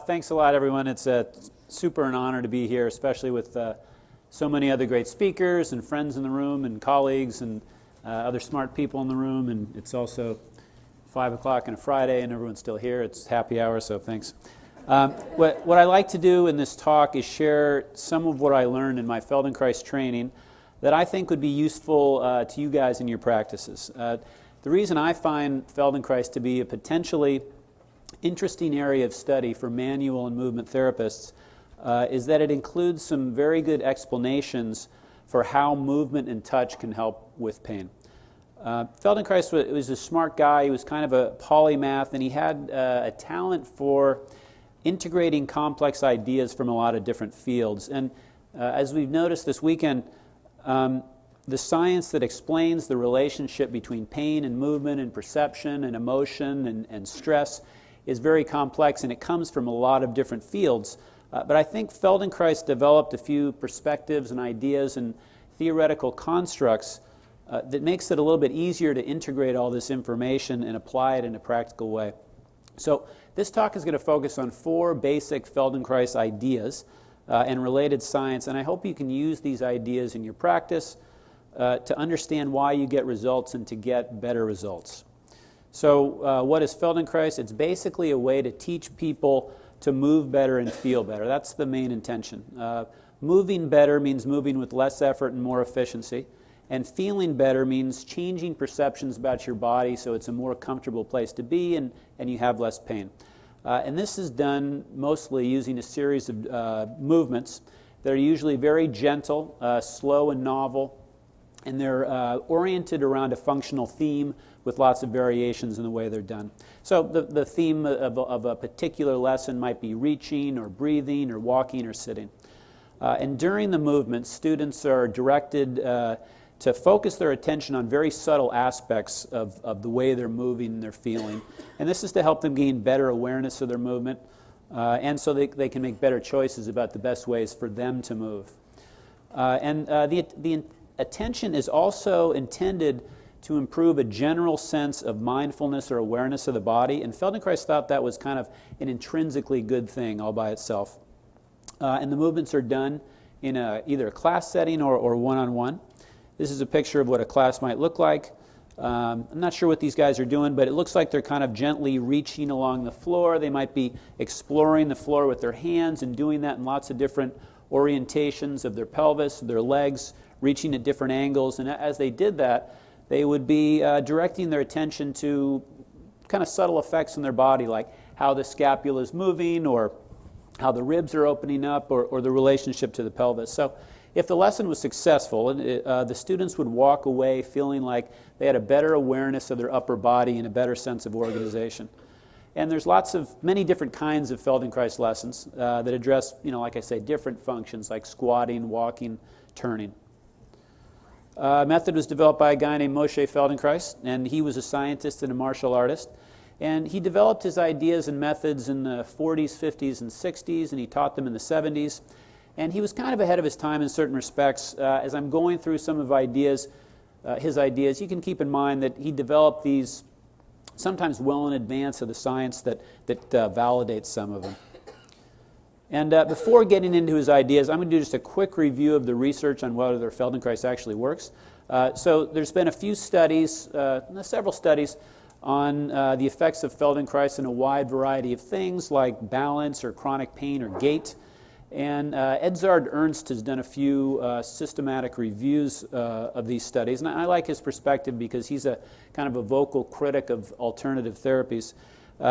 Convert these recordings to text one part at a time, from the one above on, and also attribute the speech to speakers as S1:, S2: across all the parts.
S1: Thanks a lot, everyone. It's a super an honor to be here, especially with so many other great speakers and friends in the room and colleagues and other smart people in the room. And it's also 5 o'clock on a Friday and everyone's still here. It's happy hour, so thanks. What I like to do in this talk is share some of what I learned in my Feldenkrais training that I think would be useful to you guys in your practices. The reason I find Feldenkrais to be a potentially interesting area of study for manual and movement therapists is that it includes some very good explanations for how movement and touch can help with pain. Feldenkrais was a smart guy. He was kind of a polymath, and he had a talent for integrating complex ideas from a lot of different fields. And as we've noticed this weekend, the science that explains the relationship between pain and movement and perception and emotion and stress is very complex, and it comes from a lot of different fields. But I think Feldenkrais developed a few perspectives and ideas and theoretical constructs that makes it a little bit easier to integrate all this information and apply it in a practical way. So this talk is going to focus on 4 basic Feldenkrais ideas and related science, and I hope you can use these ideas in your practice to understand why you get results and to get better results. So what is Feldenkrais? It's basically a way to teach people to move better and feel better. That's the main intention. Moving better means moving with less effort and more efficiency, and feeling better means changing perceptions about your body so it's a more comfortable place to be and you have less pain. And this is done mostly using a series of movements that are usually very gentle, slow and novel, and they're oriented around a functional theme with lots of variations in the way they're done. So the theme of a particular lesson might be reaching or breathing or walking or sitting. And during the movement, students are directed to focus their attention on very subtle aspects of the way they're moving and they're feeling. And this is to help them gain better awareness of their movement and so they can make better choices about the best ways for them to move. The attention is also intended to improve a general sense of mindfulness or awareness of the body, and Feldenkrais thought that was kind of an intrinsically good thing all by itself. And the movements are done in either a class setting or one-on-one. This is a picture of what a class might look like. I'm not sure what these guys are doing, but it looks like they're kind of gently reaching along the floor. They might be exploring the floor with their hands and doing that in lots of different orientations of their pelvis, their legs, reaching at different angles. And as they did that, they would be directing their attention to kind of subtle effects in their body, like how the scapula is moving or how the ribs are opening up or the relationship to the pelvis. So if the lesson was successful, the students would walk away feeling like they had a better awareness of their upper body and a better sense of organization. And there's many different kinds of Feldenkrais lessons that address, like I say, different functions like squatting, walking, turning. Method was developed by a guy named Moshe Feldenkrais, and he was a scientist and a martial artist. And he developed his ideas and methods in the 40s, 50s, and 60s, and he taught them in the 70s. And he was kind of ahead of his time in certain respects. As I'm going through some of his ideas, you can keep in mind that he developed these sometimes well in advance of the science that validates some of them. And before getting into his ideas, I'm going to do just a quick review of the research on whether Feldenkrais actually works. So there's been a few studies, several studies, on the effects of Feldenkrais in a wide variety of things like balance or chronic pain or gait. And Edzard Ernst has done a few systematic reviews of these studies. And I like his perspective because he's a kind of a vocal critic of alternative therapies.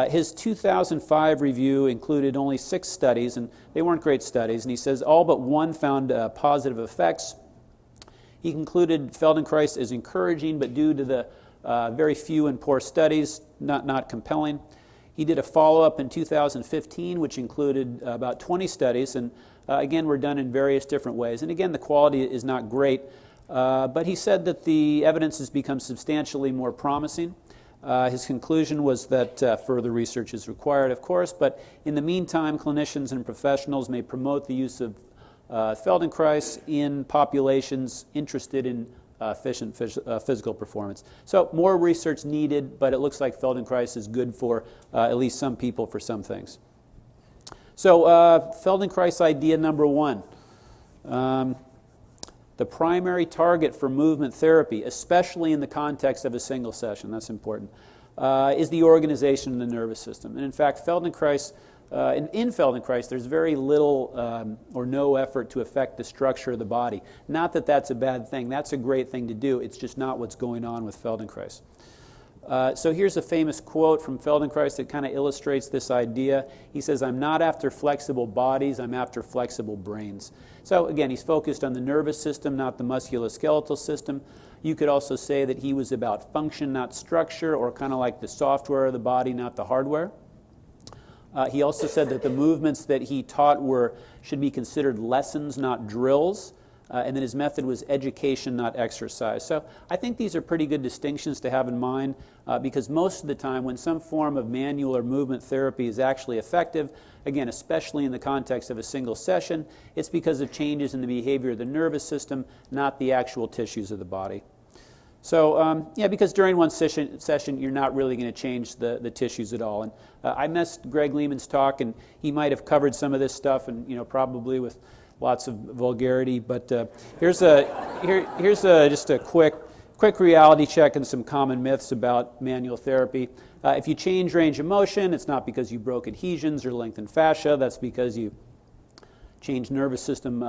S1: His 2005 review included only 6 studies, and they weren't great studies. And he says all but one found positive effects. He concluded Feldenkrais is encouraging, but due to the very few and poor studies, not compelling. He did a follow-up in 2015, which included about 20 studies, and again, were done in various different ways. And again, the quality is not great, but he said that the evidence has become substantially more promising. His conclusion was that further research is required, of course, but in the meantime, clinicians and professionals may promote the use of Feldenkrais in populations interested in efficient physical performance. So more research needed, but it looks like Feldenkrais is good for at least some people for some things. So Feldenkrais idea number 1. The primary target for movement therapy, especially in the context of a single session, that's important, is the organization of the nervous system. And in fact, Feldenkrais, in Feldenkrais, there's very little or no effort to affect the structure of the body. Not that that's a bad thing. That's a great thing to do. It's just not what's going on with Feldenkrais. So here's a famous quote from Feldenkrais that kind of illustrates this idea. He says, "I'm not after flexible bodies, I'm after flexible brains." So again, he's focused on the nervous system, not the musculoskeletal system. You could also say that he was about function, not structure, or kind of like the software of the body, not the hardware. He also said that the movements that he taught should be considered lessons, not drills. And that his method was education, not exercise. So I think these are pretty good distinctions to have in mind because most of the time when some form of manual or movement therapy is actually effective, again, especially in the context of a single session, it's because of changes in the behavior of the nervous system, not the actual tissues of the body. So, yeah, because during one session you're not really going to change the tissues at all. And I missed Greg Lehman's talk, and he might have covered some of this stuff, and probably with lots of vulgarity, but here's just a quick reality check and some common myths about manual therapy. If you change range of motion, it's not because you broke adhesions or lengthened fascia. That's because you change nervous system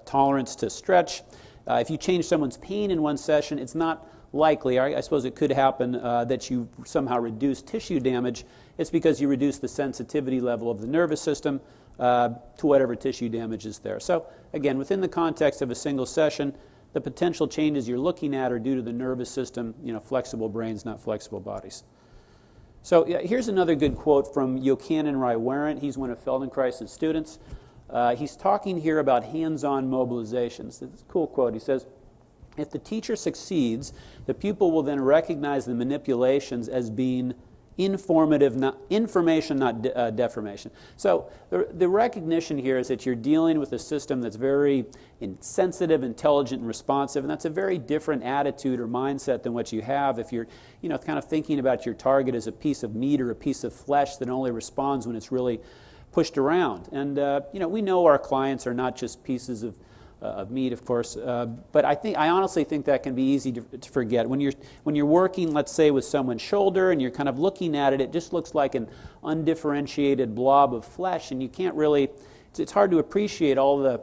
S1: tolerance to stretch. If you change someone's pain in one session, it's not likely, I suppose it could happen, that you somehow reduce tissue damage. It's because you reduce the sensitivity level of the nervous system to whatever tissue damage is there. So again, within the context of a single session, the potential changes you're looking at are due to the nervous system, flexible brains, not flexible bodies. So yeah, here's another good quote from Johannes Rye-Warrant. He's one of Feldenkrais' students. He's talking here about hands-on mobilizations. It's a cool quote. He says, "If the teacher succeeds, the pupil will then recognize the manipulations as being information, not deformation." So the recognition here is that you're dealing with a system that's very sensitive, intelligent, and responsive, and that's a very different attitude or mindset than what you have if you're kind of thinking about your target as a piece of meat or a piece of flesh that only responds when it's really pushed around. And we know our clients are not just pieces of meat, of course, but I honestly think that can be easy to forget. When you're working, let's say, with someone's shoulder and you're kind of looking at it, it just looks like an undifferentiated blob of flesh, and you can't really, it's hard to appreciate all the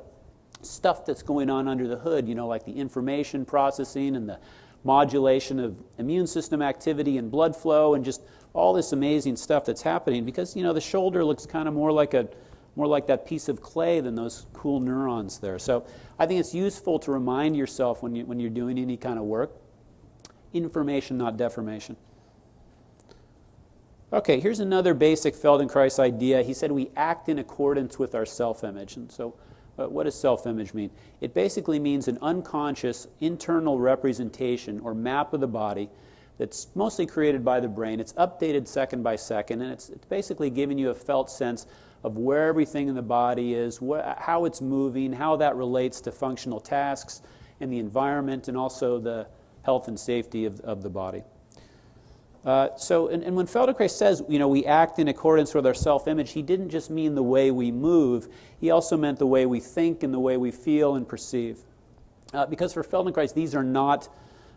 S1: stuff that's going on under the hood, like the information processing and the modulation of immune system activity and blood flow and just all this amazing stuff that's happening because, the shoulder looks kind of more like that piece of clay than those cool neurons there. So I think it's useful to remind yourself when you're doing any kind of work, information, not deformation. Okay, here's another basic Feldenkrais idea. He said we act in accordance with our self-image. And so what does self-image mean? It basically means an unconscious internal representation or map of the body that's mostly created by the brain. It's updated second by second, and it's basically giving you a felt sense of where everything in the body is, how it's moving, how that relates to functional tasks in the environment, and also the health and safety of the body. And when Feldenkrais says, we act in accordance with our self-image, he didn't just mean the way we move, he also meant the way we think and the way we feel and perceive. Because for Feldenkrais, these are not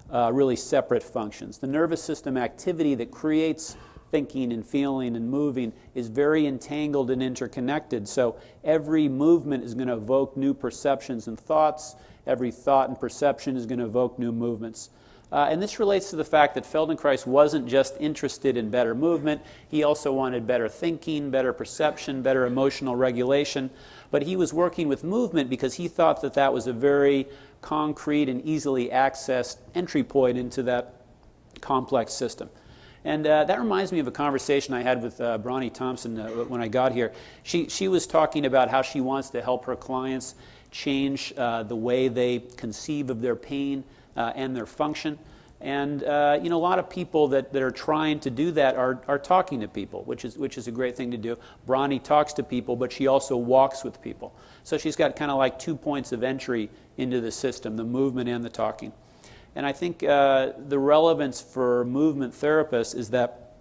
S1: really separate functions. The nervous system activity that creates thinking and feeling and moving is very entangled and interconnected. So every movement is going to evoke new perceptions and thoughts. Every thought and perception is going to evoke new movements. And this relates to the fact that Feldenkrais wasn't just interested in better movement. He also wanted better thinking, better perception, better emotional regulation. But he was working with movement because he thought that was a very concrete and easily accessed entry point into that complex system. And that reminds me of a conversation I had with Bronnie Thompson when I got here. She was talking about how she wants to help her clients change the way they conceive of their pain and their function. And a lot of people that are trying to do that are talking to people, which is a great thing to do. Bronnie talks to people, but she also walks with people. So she's got kind of like 2 points of entry into the system, the movement and the talking. And I think the relevance for movement therapists is that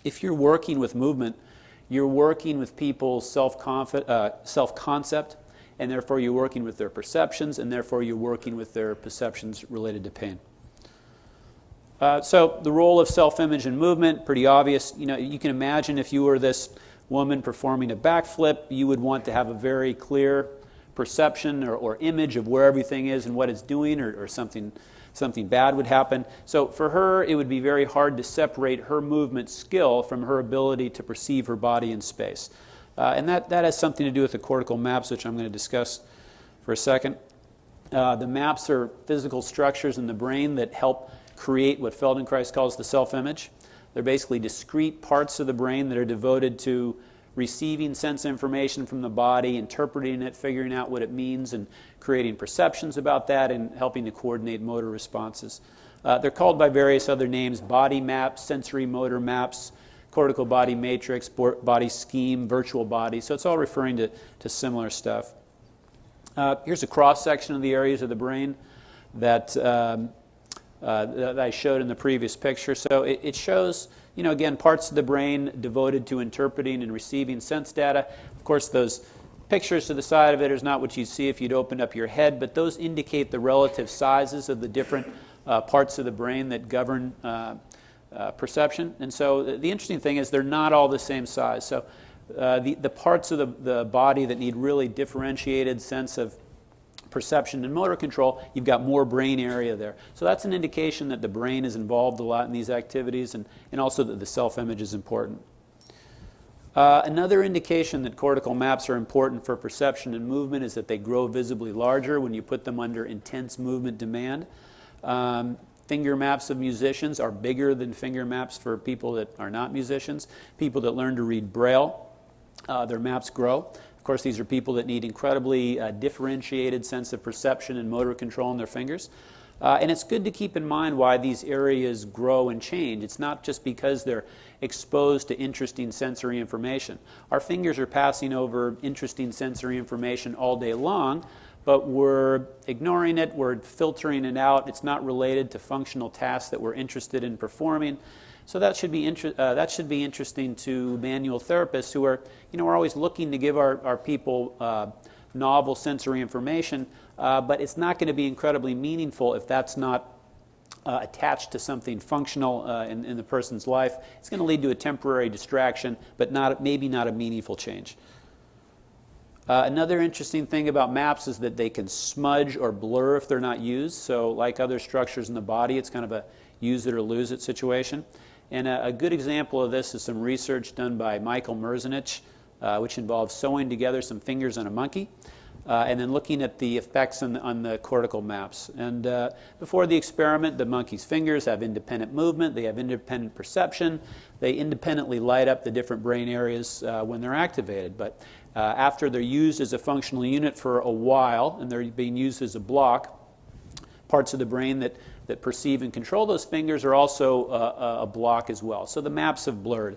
S1: if you're working with movement, you're working with people's self-concept, and therefore you're working with their perceptions, and therefore you're working with their perceptions related to pain. So the role of self-image in movement, pretty obvious. You know, you can imagine if you were this woman performing a backflip, you would want to have a very clear perception or image of where everything is and what it's doing, or something bad would happen. So for her, it would be very hard to separate her movement skill from her ability to perceive her body in space. And that has something to do with the cortical maps, which I'm going to discuss for a second. The maps are physical structures in the brain that help create what Feldenkrais calls the self-image. They're basically discrete parts of the brain that are devoted to receiving sense information from the body, interpreting it, figuring out what it means, and creating perceptions about that, and helping to coordinate motor responses. They're called by various other names: body maps, sensory motor maps, cortical body matrix, body scheme, virtual body. So it's all referring to similar stuff. Here's a cross-section of the areas of the brain that I showed in the previous picture. So it shows, you know, again, parts of the brain devoted to interpreting and receiving sense data. Of course, those pictures to the side of it is not what you'd see if you'd opened up your head, but those indicate the relative sizes of the different parts of the brain that govern perception. And so the interesting thing is they're not all the same size. So the parts of the body that need really differentiated sense of perception and motor control, you've got more brain area there. So that's an indication that the brain is involved a lot in these activities, and also that the self-image is important. Another indication that cortical maps are important for perception and movement is that they grow visibly larger when you put them under intense movement demand. Finger maps of musicians are bigger than finger maps for people that are not musicians. People that learn to read Braille, their maps grow. Of course, these are people that need incredibly differentiated sense of perception and motor control in their fingers. And it's good to keep in mind why these areas grow and change. It's not just because they're exposed to interesting sensory information. Our fingers are passing over interesting sensory information all day long, but we're ignoring it, we're filtering it out. It's not related to functional tasks that we're interested in performing. So that should be interesting to manual therapists who are, you know, we're always looking to give our people novel sensory information, but it's not going to be incredibly meaningful if that's not attached to something functional in the person's life. It's going to lead to a temporary distraction, but maybe not a meaningful change. Another interesting thing about maps is that they can smudge or blur if they're not used. So like other structures in the body, it's kind of a use it or lose it situation. And a good example of this is some research done by Michael Merzenich, which involves sewing together some fingers on a monkey, and then looking at the effects on the cortical maps. And before the experiment, the monkey's fingers have independent movement, they have independent perception, they independently light up the different brain areas when they're activated. But after they're used as a functional unit for a while, and they're being used as a block, parts of the brain that perceive and control those fingers are also a block as well. So the maps have blurred.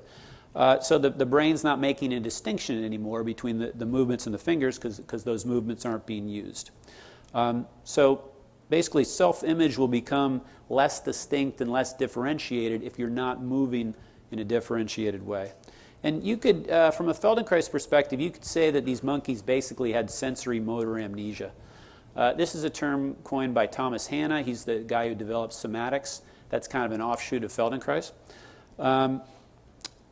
S1: So the brain's not making a distinction anymore between the movements and the fingers because those movements aren't being used. So basically self-image will become less distinct and less differentiated if you're not moving in a differentiated way. And you could, from a Feldenkrais perspective, you could say that these monkeys basically had sensory motor amnesia. This is a term coined by Thomas Hanna. He's the guy who developed somatics. That's kind of an offshoot of Feldenkrais.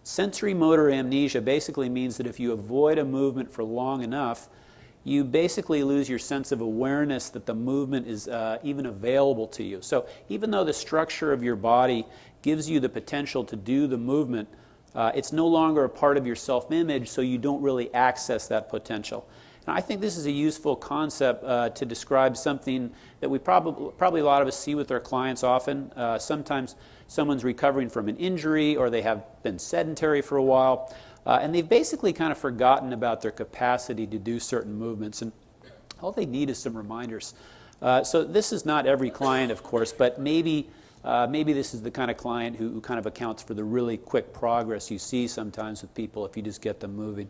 S1: Sensory motor amnesia basically means that if you avoid a movement for long enough, you basically lose your sense of awareness that the movement is even available to you. So even though the structure of your body gives you the potential to do the movement, it's no longer a part of your self-image, so you don't really access that potential. And I think this is a useful concept to describe something that we probably a lot of us see with our clients often. Sometimes someone's recovering from an injury or they have been sedentary for a while, and they've basically kind of forgotten about their capacity to do certain movements, and all they need is some reminders. So this is not every client, of course, but maybe this is the kind of client who kind of accounts for the really quick progress you see sometimes with people if you just get them moving.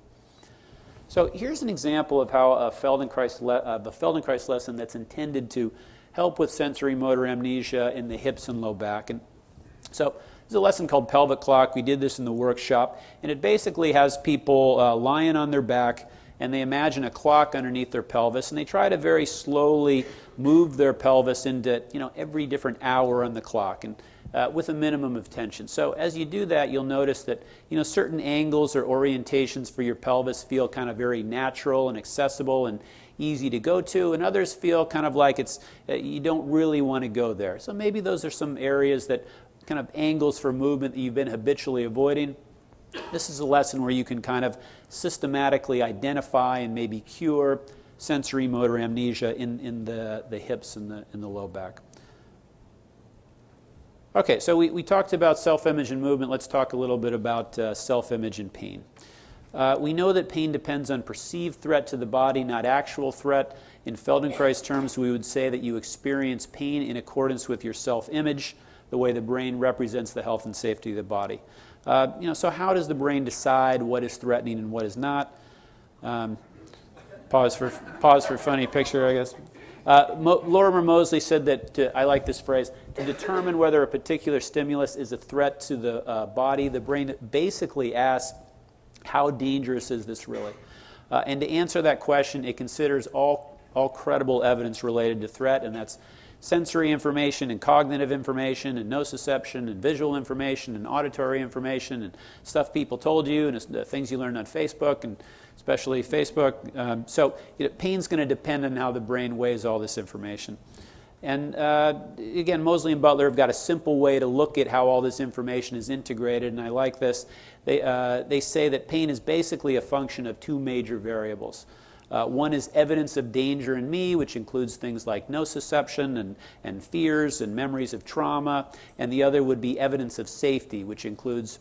S1: So here's an example of how the Feldenkrais lesson that's intended to help with sensory motor amnesia in the hips and low back. And so There's a lesson called pelvic clock. We did this in the workshop, and it basically has people lying on their back, and they imagine a clock underneath their pelvis, and they try to very slowly move their pelvis into every different hour on the clock, and with a minimum of tension. So as you do that, you'll notice that certain angles or orientations for your pelvis feel kind of very natural and accessible and easy to go to, and others feel kind of like you don't really want to go there. So maybe those are some areas that kind of angles for movement that you've been habitually avoiding. This is a lesson where you can kind of systematically identify and maybe cure sensory motor amnesia in the hips and the low back. Okay, so we talked about self-image and movement. Let's talk a little bit about self-image and pain. We know that pain depends on perceived threat to the body, not actual threat. In Feldenkrais terms, we would say that you experience pain in accordance with your self-image, the way the brain represents the health and safety of the body. So how does the brain decide what is threatening and what is not? Pause for funny picture, I guess. Lorimer Moseley said that, I like this phrase, to determine whether a particular stimulus is a threat to the body, the brain basically asks, how dangerous is this really? And to answer that question, it considers all credible evidence related to threat, and that's sensory information and cognitive information and nociception and visual information and auditory information and stuff people told you and the things you learned on Facebook, and especially Facebook. So pain's going to depend on how the brain weighs all this information. And again, Moseley and Butler have got a simple way to look at how all this information is integrated, and I like this. They say that pain is basically a function of two major variables. One is evidence of danger in me, which includes things like nociception and fears and memories of trauma, and the other would be evidence of safety, which includes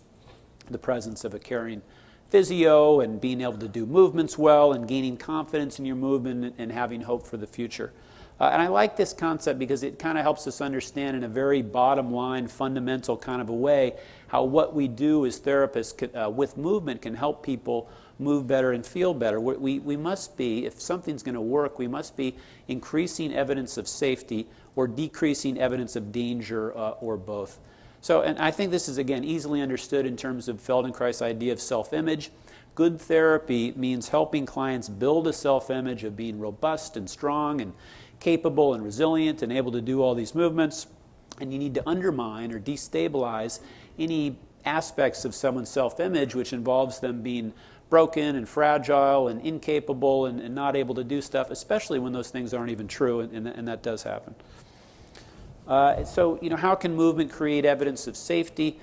S1: the presence of a caring physio and being able to do movements well and gaining confidence in your movement and having hope for the future. And I like this concept because it kind of helps us understand in a very bottom line, fundamental kind of a way how what we do as therapists with movement can help people move better and feel better. We must be, if something's going to work, we must be increasing evidence of safety or decreasing evidence of danger or both. So, and I think this is, again, easily understood in terms of Feldenkrais' idea of self-image. Good therapy means helping clients build a self-image of being robust and strong and capable and resilient and able to do all these movements. And you need to undermine or destabilize any aspects of someone's self-image which involves them being broken and fragile and incapable and not able to do stuff, especially when those things aren't even true, and that does happen. So, how can movement create evidence of safety?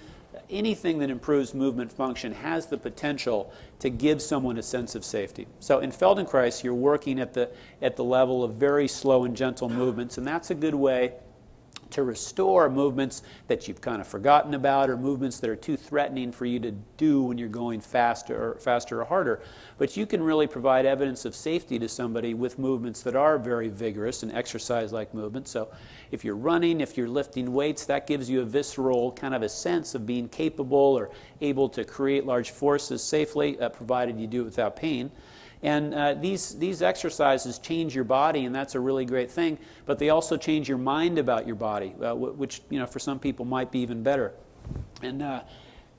S1: Anything that improves movement function has the potential to give someone a sense of safety. So in Feldenkrais, you're working at the level of very slow and gentle movements, and that's a good way to restore movements that you've kind of forgotten about or movements that are too threatening for you to do when you're going faster or harder. But you can really provide evidence of safety to somebody with movements that are very vigorous and exercise-like movements. So if you're running, if you're lifting weights, that gives you a visceral kind of a sense of being capable or able to create large forces safely, provided you do it without pain. And these exercises change your body, and that's a really great thing, but they also change your mind about your body, which for some people might be even better. And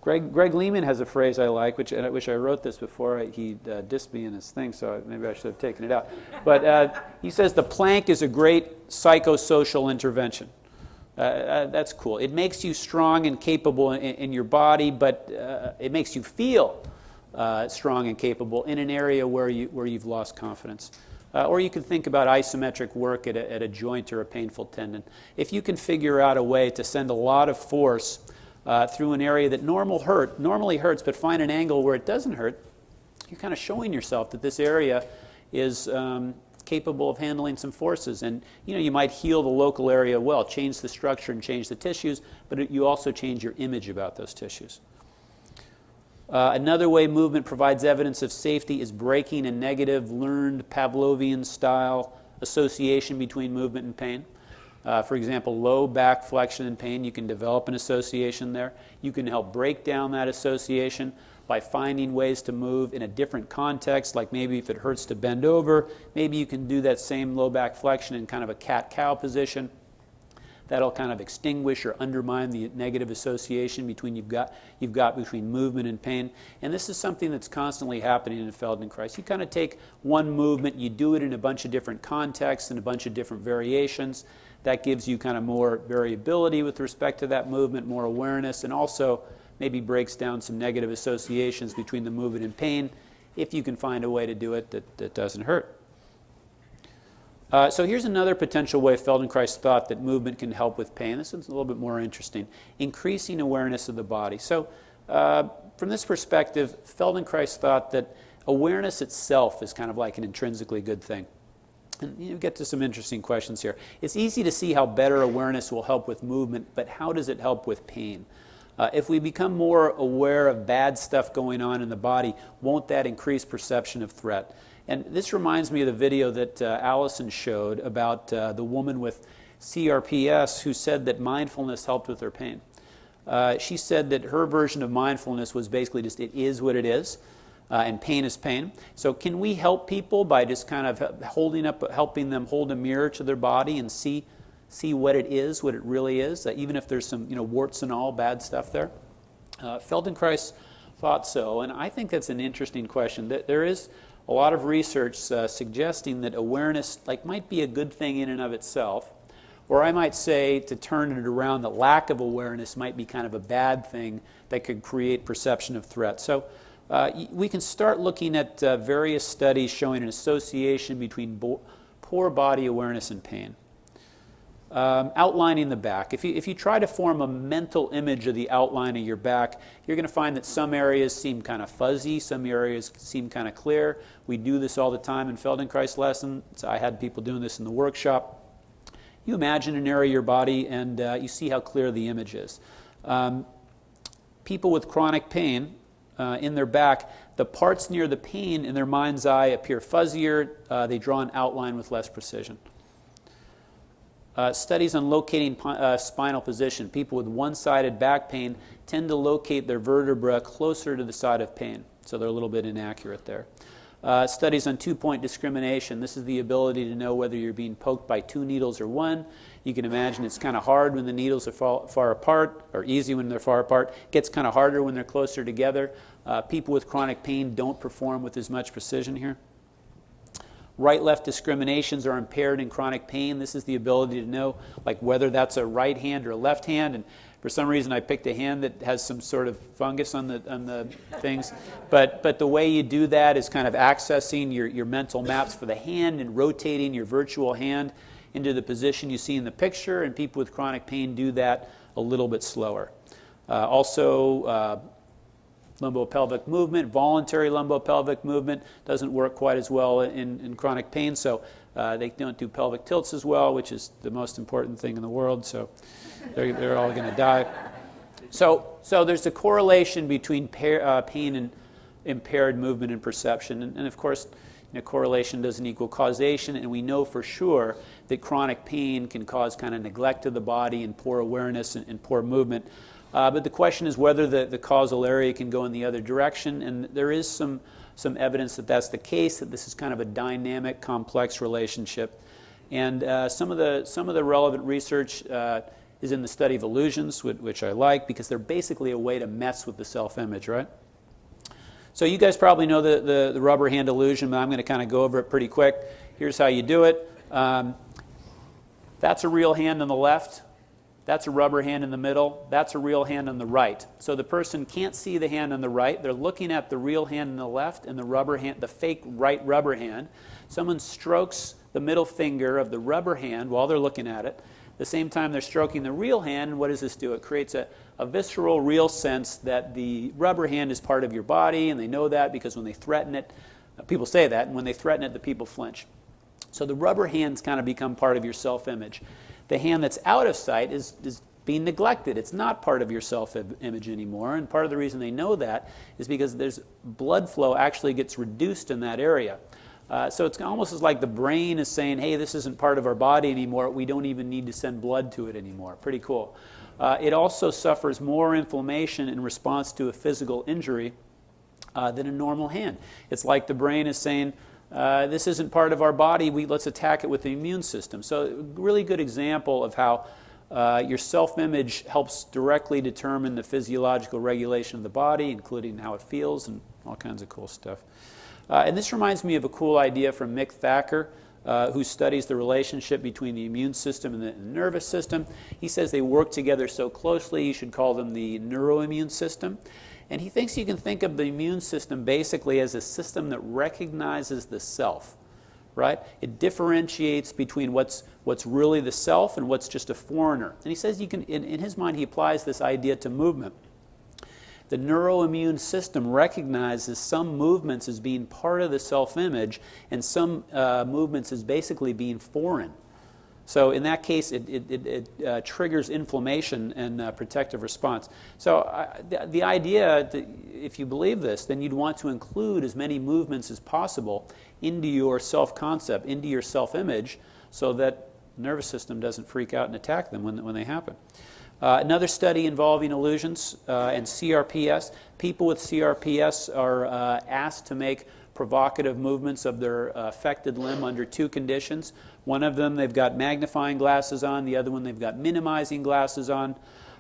S1: Greg Lehman has a phrase I like, and I wish I wrote this before he dissed me in his thing, so maybe I should have taken it out. But he says the plank is a great psychosocial intervention. That's cool. It makes you strong and capable in your body, but it makes you feel strong and capable in an area where you've lost confidence. Or you can think about isometric work at a joint or a painful tendon. If you can figure out a way to send a lot of force through an area that normally hurts, but find an angle where it doesn't hurt, you're kind of showing yourself that this area is capable of handling some forces. And you might heal the local area well, change the structure and change the tissues, but you also change your image about those tissues. Another way movement provides evidence of safety is breaking a negative, learned Pavlovian-style association between movement and pain. For example, low back flexion and pain, you can develop an association there. You can help break down that association by finding ways to move in a different context, like maybe if it hurts to bend over, maybe you can do that same low back flexion in kind of a cat-cow position. that'll kind of extinguish or undermine the negative association between you've got between movement and pain. And this is something that's constantly happening in Feldenkrais. You kind of take one movement, you do it in a bunch of different contexts and a bunch of different variations. That gives you kind of more variability with respect to that movement, more awareness, and also maybe breaks down some negative associations between the movement and pain, if you can find a way to do it that doesn't hurt. So here's another potential way Feldenkrais thought that movement can help with pain. This one's a little bit more interesting. Increasing awareness of the body. So from this perspective, Feldenkrais thought that awareness itself is kind of like an intrinsically good thing. And you get to some interesting questions here. It's easy to see how better awareness will help with movement, but how does it help with pain? If we become more aware of bad stuff going on in the body, won't that increase perception of threat? And this reminds me of the video that Allison showed about the woman with CRPS who said that mindfulness helped with her pain. She said that her version of mindfulness was basically just it is what it is, and pain is pain. So can we help people by just kind of helping them hold a mirror to their body and see what it is, what it really is, even if there's some warts and all, bad stuff there? Feldenkrais thought so, and I think that's an interesting question. There is a lot of research suggesting that awareness might be a good thing in and of itself, or I might say, to turn it around, that lack of awareness might be kind of a bad thing that could create perception of threat. So we can start looking at various studies showing an association between poor body awareness and pain. Outlining the back. If you try to form a mental image of the outline of your back, you're going to find that some areas seem kind of fuzzy, some areas seem kind of clear. We do this all the time in Feldenkrais lessons. I had people doing this in the workshop. You imagine an area of your body and you see how clear the image is. People with chronic pain in their back, the parts near the pain in their mind's eye appear fuzzier. They draw an outline with less precision. Studies on locating spinal position. People with one-sided back pain tend to locate their vertebra closer to the side of pain, so they're a little bit inaccurate there. Studies on two-point discrimination. This is the ability to know whether you're being poked by 2 needles or 1. You can imagine it's kind of hard when the needles are far apart, or easy when they're far apart. It gets kind of harder when they're closer together. People with chronic pain don't perform with as much precision here. Right-left discriminations are impaired in chronic pain. This is the ability to know whether that's a right hand or a left hand. And for some reason, I picked a hand that has some sort of fungus on the things. But the way you do that is kind of accessing your mental maps for the hand and rotating your virtual hand into the position you see in the picture. And people with chronic pain do that a little bit slower. Also, lumbopelvic movement, voluntary lumbopelvic movement doesn't work quite as well in chronic pain, so they don't do pelvic tilts as well, which is the most important thing in the world, so they're all going to die. So there's a correlation between pain and impaired movement and perception, and of course, correlation doesn't equal causation, and we know for sure that chronic pain can cause kind of neglect of the body and poor awareness and poor movement. But the question is whether the causal area can go in the other direction, and there is some evidence that that's the case, that this is kind of a dynamic, complex relationship. And some of the relevant research is in the study of illusions, which I like, because they're basically a way to mess with the self-image, right? So you guys probably know the rubber hand illusion, but I'm going to kind of go over it pretty quick. Here's how you do it. That's a real hand on the left. That's a rubber hand in the middle. That's a real hand on the right. So the person can't see the hand on the right. They're looking at the real hand on the left and the fake right rubber hand. Someone strokes the middle finger of the rubber hand while they're looking at it. At the same time they're stroking the real hand, and what does this do? It creates a visceral, real sense that the rubber hand is part of your body, and they know that because when they threaten it, people say that, and when they threaten it, the people flinch. So the rubber hands kind of become part of your self-image. The hand that's out of sight is being neglected. It's not part of your self-image anymore, and part of the reason they know that is because there's blood flow actually gets reduced in that area. So it's almost as like the brain is saying, hey, this isn't part of our body anymore. We don't even need to send blood to it anymore. Pretty cool. It also suffers more inflammation in response to a physical injury than a normal hand. It's like the brain is saying, this isn't part of our body, let's attack it with the immune system. So a really good example of how Your self-image helps directly determine the physiological regulation of the body, including how it feels and all kinds of cool stuff. And this reminds me of a cool idea from Mick Thacker, who studies the relationship between the immune system and the nervous system. He says they work together so closely, you should call them the neuroimmune system. And he thinks you can think of the immune system basically as a system that recognizes the self, right? It differentiates between what's really the self and what's just a foreigner. And he says you can, in his mind, he applies this idea to movement. The neuroimmune system recognizes some movements as being part of the self-image and some movements as basically being foreign. So in that case, it triggers inflammation and protective response. So the idea, if you believe this, then you'd want to include as many movements as possible into your self-concept, into your self-image, so that the nervous system doesn't freak out and attack them when they happen. Another study involving illusions and CRPS. People with CRPS are asked to make provocative movements of their affected limb under two conditions. One of them, they've got magnifying glasses on. The other one, they've got minimizing glasses on.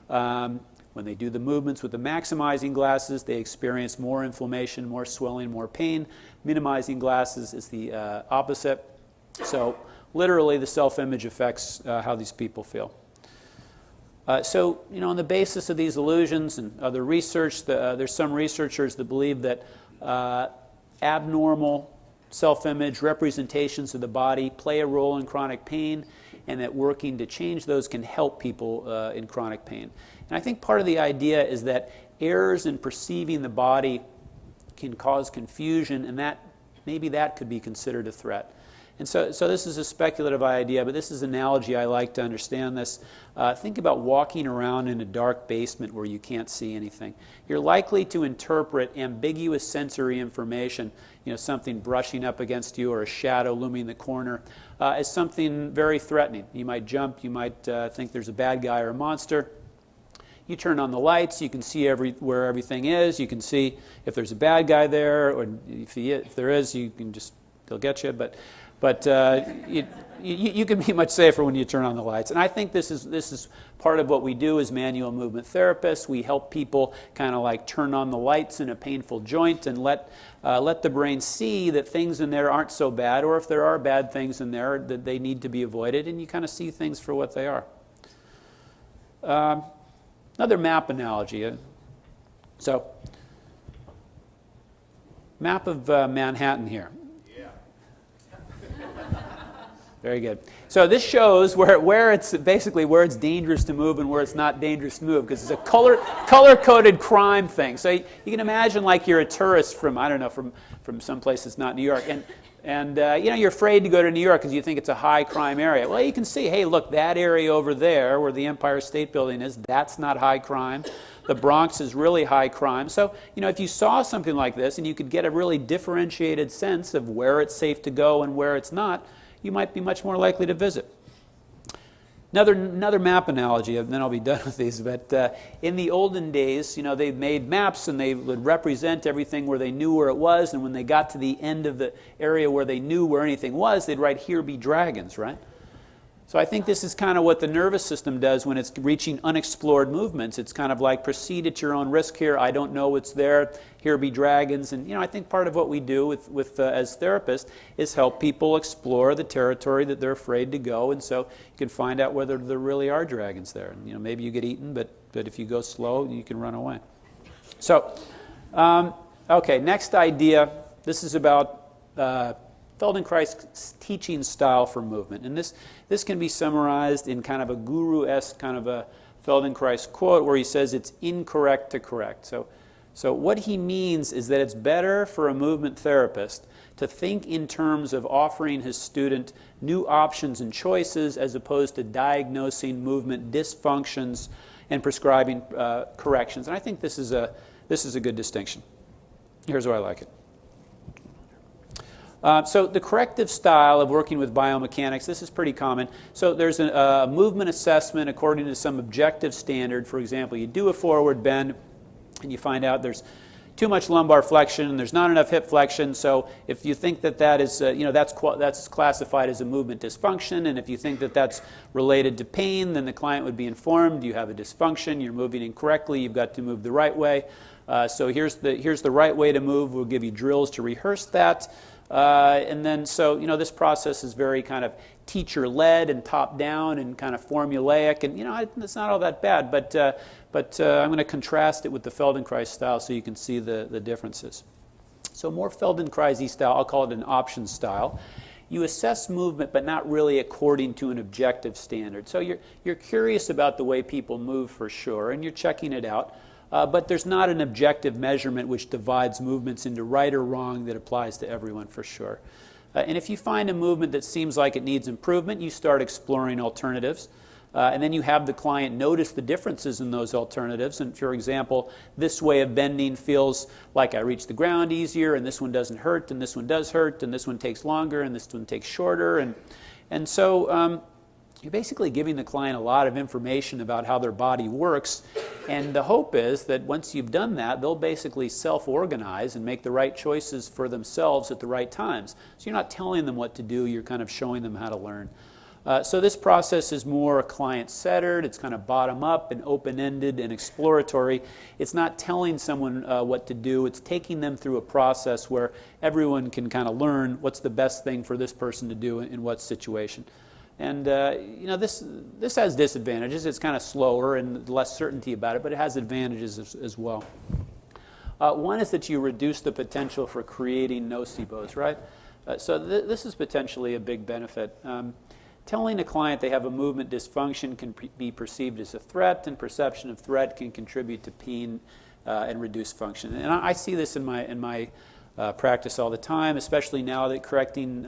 S1: When they do the movements with the maximizing glasses, they experience more inflammation, more swelling, more pain. Minimizing glasses is the opposite. So literally, the self-image affects how these people feel. So, on the basis of these illusions and other research, there's some researchers that believe that abnormal self-image representations of the body play a role in chronic pain, and that working to change those can help people in chronic pain. And I think part of the idea is that errors in perceiving the body can cause confusion, and that maybe that could be considered a threat. And so this is a speculative idea, but this is an analogy I like to understand this. Think about walking around in a dark basement where you can't see anything. You're likely to interpret ambiguous sensory information, something brushing up against you or a shadow looming in the corner, as something very threatening. You might jump, you might think there's a bad guy or a monster. You turn on the lights, you can see where everything is. You can see if there's a bad guy there, or if there is, they'll get you. But you can be much safer when you turn on the lights. And I think this is part of what we do as manual movement therapists. We help people kind of like turn on the lights in a painful joint and let the brain see that things in there aren't so bad, or if there are bad things in there, that they need to be avoided, and you kind of see things for what they are. Another map analogy. So, map of Manhattan here. Very good. So this shows where it's basically where it's dangerous to move and where it's not dangerous to move, because it's a color-coded crime thing. So you can imagine like you're a tourist from, I don't know, from some place that's not New York, and you're afraid to go to New York because you think it's a high crime area. Well, you can see, hey, look, that area over there where the Empire State Building is, that's not high crime. The Bronx is really high crime. So, if you saw something like this and you could get a really differentiated sense of where it's safe to go and where it's not, you might be much more likely to visit. Another map analogy, and then I'll be done with these, but in the olden days, they made maps and they would represent everything where they knew where it was, and when they got to the end of the area where they knew where anything was, they'd write, "Here be dragons," right? So I think this is kind of what the nervous system does when it's reaching unexplored movements. It's kind of like, proceed at your own risk here. I don't know what's there. Here be dragons. And I think part of what we do with as therapists is help people explore the territory that they're afraid to go, and so you can find out whether there really are dragons there. And, maybe you get eaten, but if you go slow, you can run away. So, okay, next idea. This is about Feldenkrais' teaching style for movement. And this can be summarized in kind of a guru-esque kind of a Feldenkrais quote where he says it's incorrect to correct. So what he means is that it's better for a movement therapist to think in terms of offering his student new options and choices as opposed to diagnosing movement dysfunctions and prescribing corrections. And I think this is a good distinction. Here's why I like it. So the corrective style of working with biomechanics, this is pretty common. So there's a movement assessment according to some objective standard. For example, you do a forward bend and you find out there's too much lumbar flexion, there's not enough hip flexion. So if you think that that is, that's classified as a movement dysfunction, and if you think that that's related to pain, then the client would be informed you have a dysfunction, you're moving incorrectly, you've got to move the right way. So here's the right way to move. We'll give you drills to rehearse that. And then, so, this process is very kind of teacher-led and top-down and kind of formulaic. And, it's not all that bad. But I'm going to contrast it with the Feldenkrais style so you can see the differences. So more Feldenkrais-y style, I'll call it an option style. You assess movement, but not really according to an objective standard. So you're curious about the way people move for sure, and you're checking it out. But there's not an objective measurement which divides movements into right or wrong that applies to everyone for sure. And if you find a movement that seems like it needs improvement, you start exploring alternatives. And then you have the client notice the differences in those alternatives. And for example, this way of bending feels like I reach the ground easier, and this one doesn't hurt, and this one does hurt, and this one takes longer, and this one takes shorter. And so you're basically giving the client a lot of information about how their body works, and the hope is that once you've done that, they'll basically self-organize and make the right choices for themselves at the right times. So you're not telling them what to do, you're kind of showing them how to learn. So this process is more client-centered, it's kind of bottom-up and open-ended and exploratory. It's not telling someone what to do, it's taking them through a process where everyone can kind of learn what's the best thing for this person to do in what situation. And this has disadvantages. It's kind of slower and less certainty about it, but it has advantages as well. One is that you reduce the potential for creating nocebos, right? So this is potentially a big benefit. Telling a client they have a movement dysfunction can be perceived as a threat, and perception of threat can contribute to pain and reduce function. And I see this in my practice all the time, especially now that correcting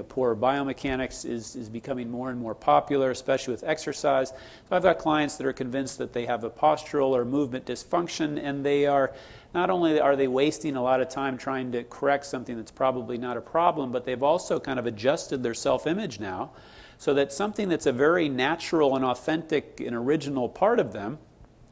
S1: poor biomechanics is becoming more and more popular, especially with exercise. So I've got clients that are convinced that they have a postural or movement dysfunction, and they are not only are they wasting a lot of time trying to correct something that's probably not a problem, but they've also kind of adjusted their self-image now so that something that's a very natural and authentic and original part of them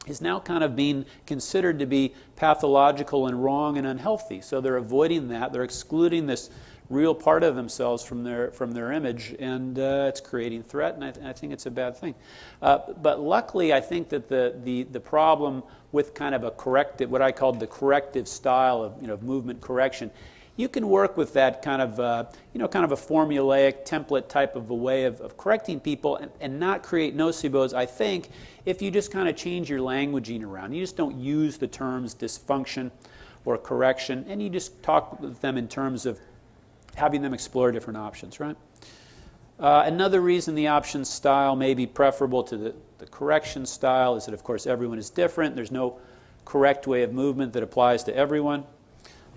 S1: is now kind of being considered to be pathological and wrong and unhealthy. So they're avoiding that. They're excluding this real part of themselves from their image, and it's creating threat, and I think it's a bad thing. But luckily, I think that the problem with kind of a corrective, what I called the corrective style of movement correction, you can work with that kind of a formulaic template type of a way of correcting people and not create nocebos, I think, if you just kind of change your languaging around. You just don't use the terms dysfunction or correction, and you just talk with them in terms of having them explore different options, right? Another reason the option style may be preferable to the correction style is that, of course, everyone is different. There's no correct way of movement that applies to everyone.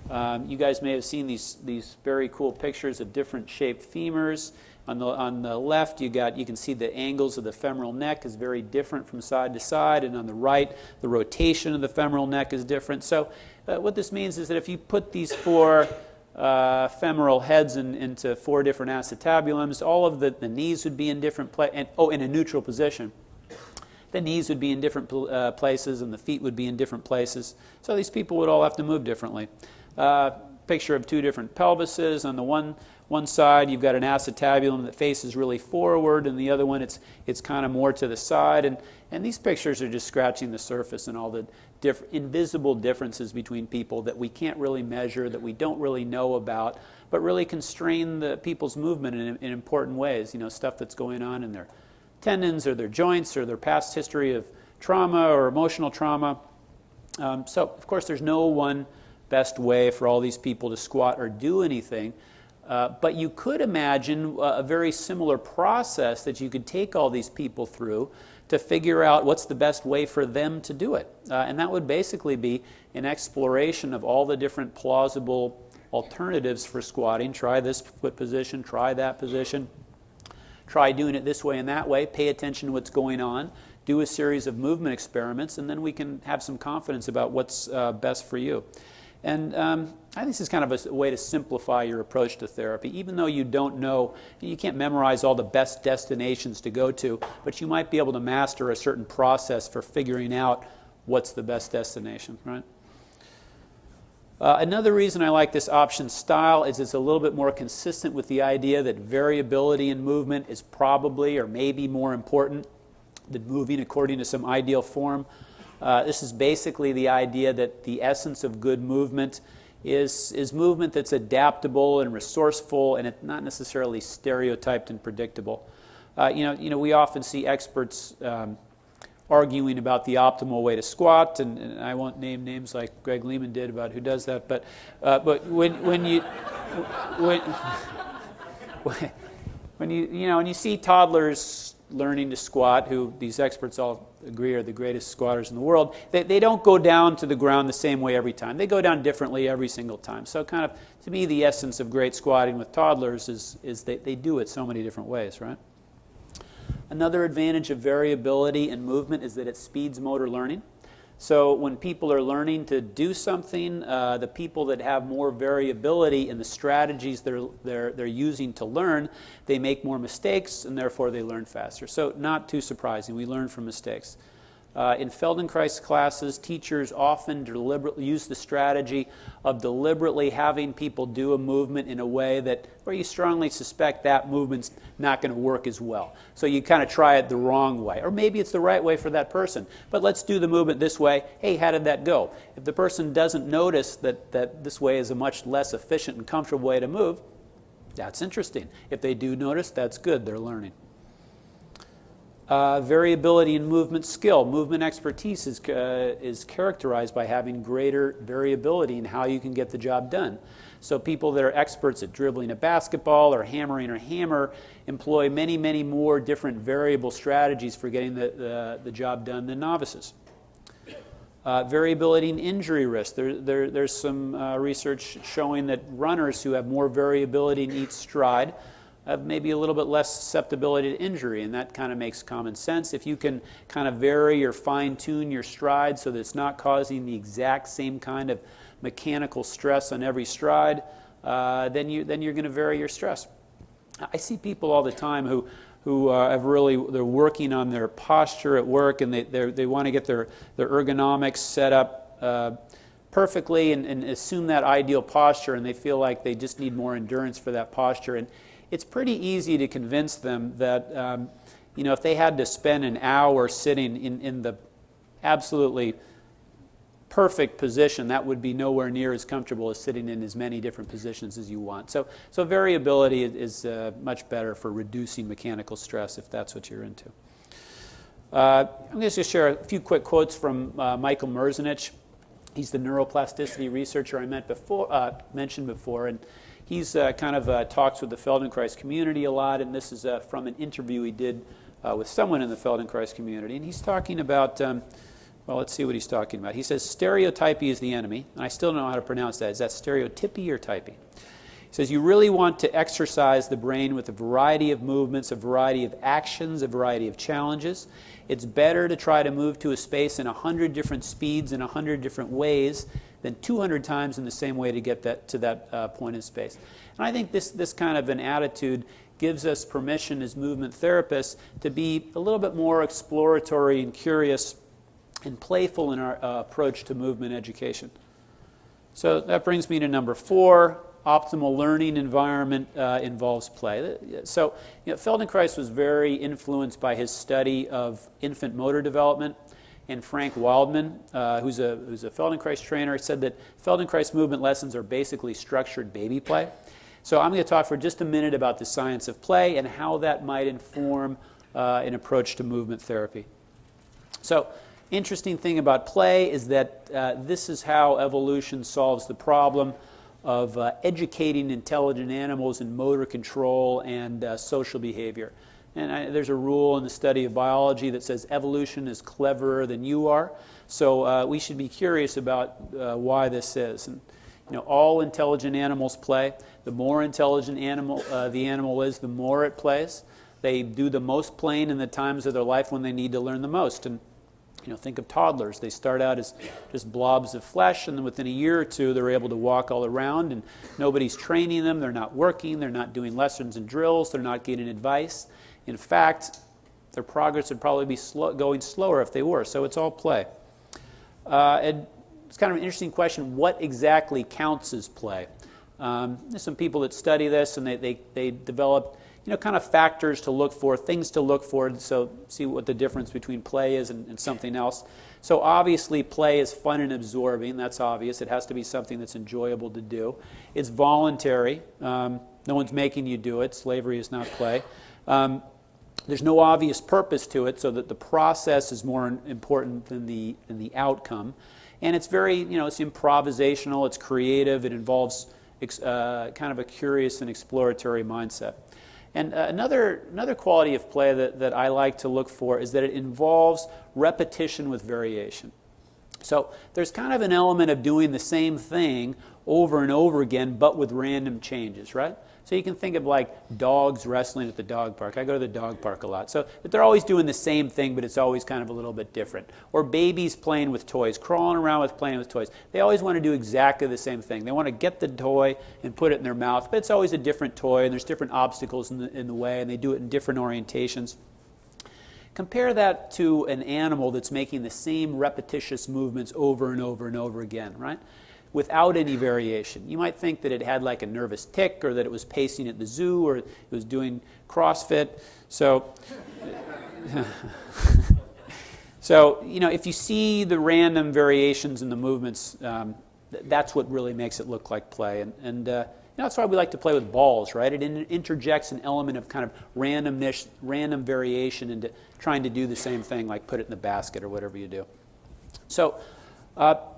S1: You guys may have seen these very cool pictures of different shaped femurs. On the left, you can see the angles of the femoral neck is very different from side to side, and on the right, the rotation of the femoral neck is different. So what this means is that if you put these four femoral heads into four different acetabulums, all of the knees would be in different places, in a neutral position. The knees would be in different places, and the feet would be in different places. So these people would all have to move differently. Picture of two different pelvises. On the one side, you've got an acetabulum that faces really forward, and the other one, it's kind of more to the side. And these pictures are just scratching the surface and all the invisible differences between people that we can't really measure, that we don't really know about, but really constrain the people's movement in important ways. Stuff that's going on in their tendons or their joints or their past history of trauma or emotional trauma. So, of course, there's no one best way for all these people to squat or do anything. But you could imagine a very similar process that you could take all these people through to figure out what's the best way for them to do it. And that would basically be an exploration of all the different plausible alternatives for squatting. Try this foot position, try that position, try doing it this way and that way, pay attention to what's going on, do a series of movement experiments, and then we can have some confidence about what's best for you. And I think this is kind of a way to simplify your approach to therapy. Even though you don't know, you can't memorize all the best destinations to go to, but you might be able to master a certain process for figuring out what's the best destination, right? Another reason I like this option style is it's a little bit more consistent with the idea that variability in movement is probably or maybe more important than moving according to some ideal form. This is basically the idea that the essence of good movement is movement that's adaptable and resourceful, and it's not necessarily stereotyped and predictable. We often see experts arguing about the optimal way to squat, and I won't name names like Greg Lehman did about who does that, but when you see toddlers learning to squat, who these experts all agree are the greatest squatters in the world, they don't go down to the ground the same way every time. They go down differently every single time. So kind of, to me, the essence of great squatting with toddlers is they do it so many different ways, right? Another advantage of variability in movement is that it speeds motor learning. So when people are learning to do something, the people that have more variability in the strategies they're using to learn, they make more mistakes, and therefore they learn faster. So not too surprising, we learn from mistakes. In Feldenkrais classes, teachers often deliberately use the strategy of deliberately having people do a movement in a way where you strongly suspect that movement's not going to work as well. So you kind of try it the wrong way. Or maybe it's the right way for that person. But let's do the movement this way. Hey, how did that go? If the person doesn't notice that this way is a much less efficient and comfortable way to move, that's interesting. If they do notice, that's good. They're learning. Variability in movement skill. Movement expertise is characterized by having greater variability in how you can get the job done. So people that are experts at dribbling a basketball or hammering a hammer employ many, many more different variable strategies for getting the job done than novices. Variability in injury risk. There's some research showing that runners who have more variability in each stride have maybe a little bit less susceptibility to injury, and that kind of makes common sense. If you can kind of vary or fine-tune your stride so that it's not causing the exact same kind of mechanical stress on every stride, then you're going to vary your stress. I see people all the time who they're working on their posture at work, and they want to get their ergonomics set up perfectly and assume that ideal posture, and they feel like they just need more endurance for that posture. And it's pretty easy to convince them that if they had to spend an hour sitting in the absolutely perfect position, that would be nowhere near as comfortable as sitting in as many different positions as you want. So variability is much better for reducing mechanical stress if that's what you're into. I'm going to just share a few quick quotes from Michael Merzenich. He's the neuroplasticity researcher I mentioned before, and he's kind of talks with the Feldenkrais community a lot, and this is from an interview he did with someone in the Feldenkrais community. And he's talking about, well, let's see what he's talking about. He says, stereotypy is the enemy, and I still don't know how to pronounce that. Is that stereotypy or typy? He says, you really want to exercise the brain with a variety of movements, a variety of actions, a variety of challenges. It's better to try to move to a space in 100 different speeds in 100 different ways than 200 times in the same way to get to that point in space. And I think this kind of an attitude gives us permission as movement therapists to be a little bit more exploratory and curious and playful in our approach to movement education. So that brings me to number 4. Optimal learning environment involves play. So Feldenkrais was very influenced by his study of infant motor development. And Frank Wildman, who's a Feldenkrais trainer, said that Feldenkrais movement lessons are basically structured baby play. So I'm going to talk for just a minute about the science of play and how that might inform an approach to movement therapy. So interesting thing about play is that this is how evolution solves the problem of educating intelligent animals in motor control and social behavior. And there's a rule in the study of biology that says evolution is cleverer than you are. So we should be curious about why this is. And all intelligent animals play. The more intelligent the animal is, the more it plays. They do the most playing in the times of their life when they need to learn the most. And think of toddlers. They start out as just blobs of flesh, and then within a year or two, they're able to walk all around, and nobody's training them. They're not working. They're not doing lessons and drills. They're not getting advice. In fact, their progress would probably be going slower if they were. So it's all play. And it's kind of an interesting question, what exactly counts as play? There's some people that study this, and they develop kind of factors to look for, things to look for, so see what the difference between play is and something else. So obviously play is fun and absorbing, that's obvious. It has to be something that's enjoyable to do. It's voluntary. No one's making you do it. Slavery is not play. There's no obvious purpose to it, so that the process is more important than the outcome. And it's very, it's improvisational, it's creative, it involves kind of a curious and exploratory mindset. And another quality of play that I like to look for is that it involves repetition with variation. So there's kind of an element of doing the same thing over and over again, but with random changes, right? So you can think of like dogs wrestling at the dog park. I go to the dog park a lot. So they're always doing the same thing, but it's always kind of a little bit different. Or babies playing with toys, crawling around with playing with toys. They always want to do exactly the same thing. They want to get the toy and put it in their mouth, but it's always a different toy, and there's different obstacles in the way, and they do it in different orientations. Compare that to an animal that's making the same repetitious movements over and over and over again, right? Without any variation. You might think that it had like a nervous tic, or that it was pacing at the zoo, or it was doing CrossFit. So, if you see the random variations in the movements, that's what really makes it look like play. And that's why we like to play with balls, right? It interjects an element of kind of randomness, random variation into trying to do the same thing, like put it in the basket or whatever you do. So,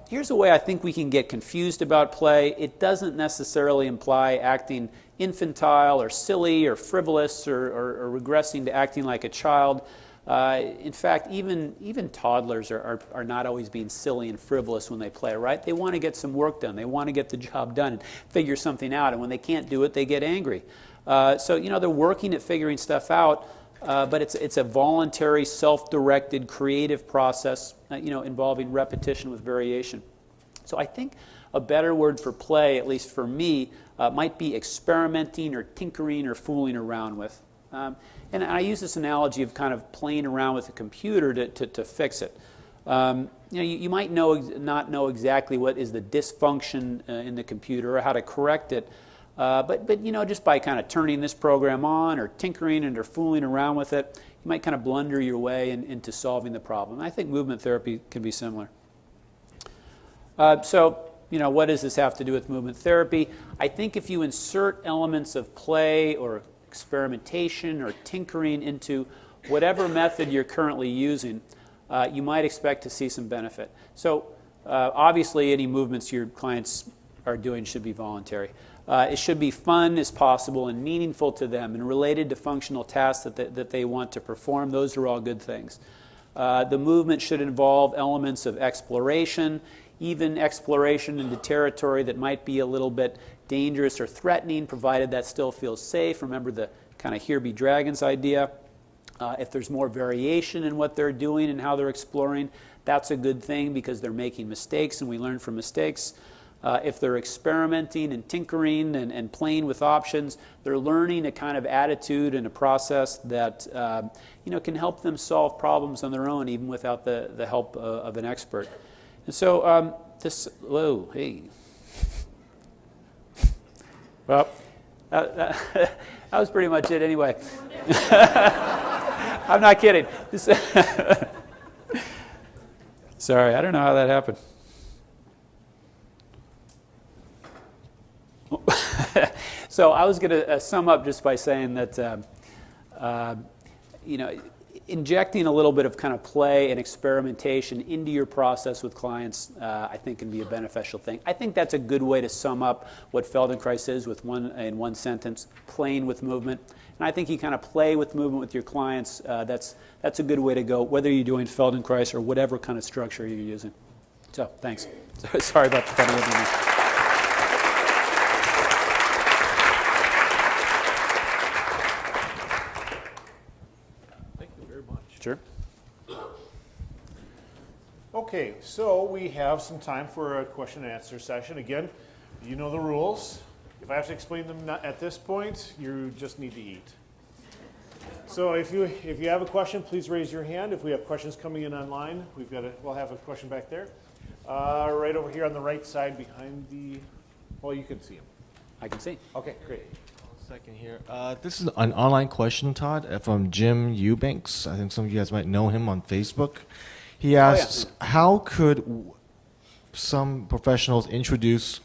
S1: here's a way I think we can get confused about play. It doesn't necessarily imply acting infantile or silly or frivolous or regressing to acting like a child. In fact, even toddlers are not always being silly and frivolous when they play, right? They want to get some work done. They want to get the job done and figure something out. And when they can't do it, they get angry. So they're working at figuring stuff out. But it's a voluntary, self-directed, creative process, involving repetition with variation. So I think a better word for play, at least for me, might be experimenting or tinkering or fooling around with. And I use this analogy of kind of playing around with a computer to fix it. You might not know exactly what is the dysfunction in the computer or how to correct it. But just by kind of turning this program on or tinkering and or fooling around with it, you might kind of blunder your way into solving the problem. I think movement therapy can be similar. What does this have to do with movement therapy? I think if you insert elements of play or experimentation or tinkering into whatever method you're currently using, you might expect to see some benefit. So obviously any movements your clients are doing should be voluntary. It should be fun as possible and meaningful to them and related to functional tasks that they want to perform. Those are all good things. The movement should involve elements of exploration, even exploration into territory that might be a little bit dangerous or threatening, provided that still feels safe. Remember the kind of here be dragons idea. If there's more variation in what they're doing and how they're exploring, that's a good thing because they're making mistakes and we learn from mistakes. If they're experimenting and tinkering and playing with options, they're learning a kind of attitude and a process that can help them solve problems on their own, even without the help of an expert. And so well, that was pretty much it anyway. I'm not kidding. Sorry, I don't know how that happened. So I was going to sum up just by saying that, injecting a little bit of kind of play and experimentation into your process with clients, I think can be a beneficial thing. I think that's a good way to sum up what Feldenkrais is in one sentence, playing with movement. And I think you kind of play with movement with your clients. That's a good way to go, whether you're doing Feldenkrais or whatever kind of structure you're using. So, thanks. Sorry about the funny editing. Sure.
S2: Okay, so we have some time for a question and answer session. Again, you know the rules. If I have to explain them at this point, you just need to eat. So if you have a question, please raise your hand. If we have questions coming in online, we'll have a question back there. Right over here on the right side behind the, well, you can see him.
S1: I can see.
S2: Okay, great.
S3: Second here. This is an online question, Todd, from Jim Eubanks. I think some of you guys might know him on Facebook. He asks, how could some professionals introduce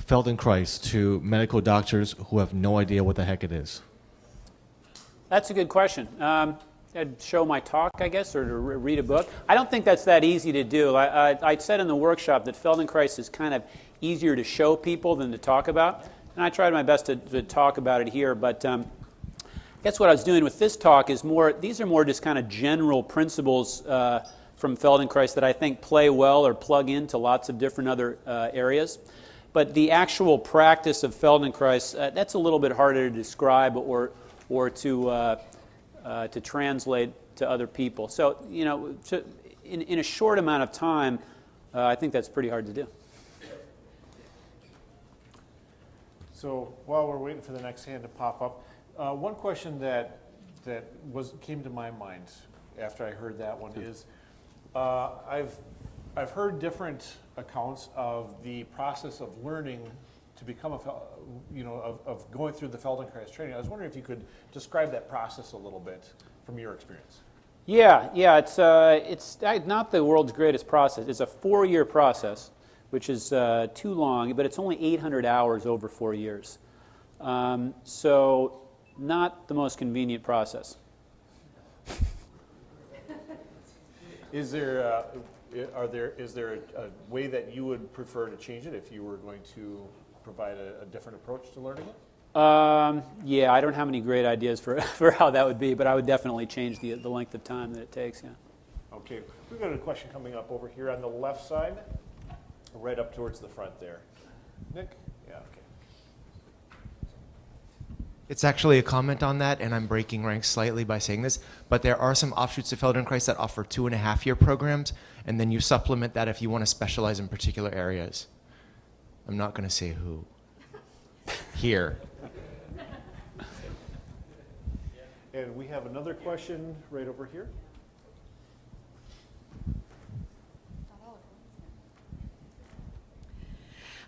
S3: Feldenkrais to medical doctors who have no idea what the heck it is?
S1: That's a good question. I'd show my talk, I guess, or to read a book. I don't think that's that easy to do. I said in the workshop that Feldenkrais is kind of easier to show people than to talk about. And I tried my best to talk about it here, but I guess what I was doing with this talk is these are more just kind of general principles from Feldenkrais that I think play well or plug into lots of different other areas. But the actual practice of Feldenkrais, that's a little bit harder to describe or to translate to other people. So, you know, in a short amount of time, I think that's pretty hard to do.
S2: So while we're waiting for the next hand to pop up, one question that came to my mind after I heard that one is, I've heard different accounts of the process of learning to become of going through the Feldenkrais training. I was wondering if you could describe that process a little bit from your experience.
S1: Yeah, it's not the world's greatest process. It's a 4-year process, which is too long, but it's only 800 hours over 4 years. So not the most convenient process.
S2: Is there a way that you would prefer to change it if you were going to provide a different approach to learning it?
S1: Yeah, I don't have any great ideas for how that would be, but I would definitely change the length of time that it takes. Yeah.
S2: Okay, we've got a question coming up over here on the left side. Right up towards the front there. Nick? Yeah, okay.
S4: It's actually a comment on that, and I'm breaking ranks slightly by saying this, but there are some offshoots of Feldenkrais that offer 2.5-year programs, and then you supplement that if you want to specialize in particular areas. I'm not going to say who. Here.
S2: And we have another question right over here.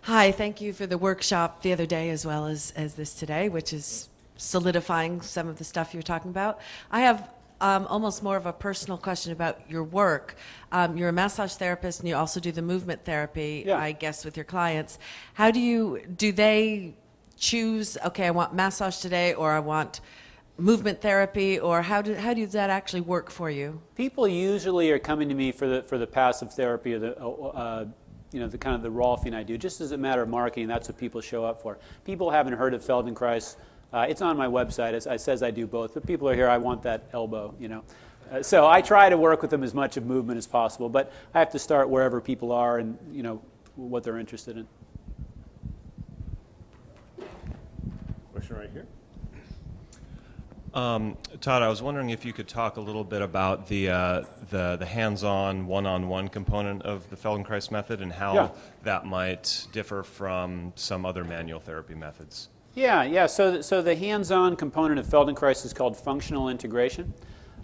S5: Hi, thank you for the workshop the other day as well as this today, which is solidifying some of the stuff you're talking about. I have almost more of a personal question about your work. You're a massage therapist and you also do the movement therapy, I guess, with your clients. How do they choose, okay, I want massage today or I want movement therapy, or how does that actually work for you?
S1: People usually are coming to me for the passive therapy or the kind of the Rolfing I do. Just as a matter of marketing, that's what people show up for. People haven't heard of Feldenkrais. It's on my website. It says I do both, but people are here, I want that elbow, you know. So I try to work with them as much of movement as possible, but I have to start wherever people are and, you know, what they're interested in.
S2: Question right here.
S6: Todd, I was wondering if you could talk a little bit about the hands-on, one-on-one component of the Feldenkrais method and how that might differ from some other manual therapy methods.
S1: Yeah. So the hands-on component of Feldenkrais is called functional integration.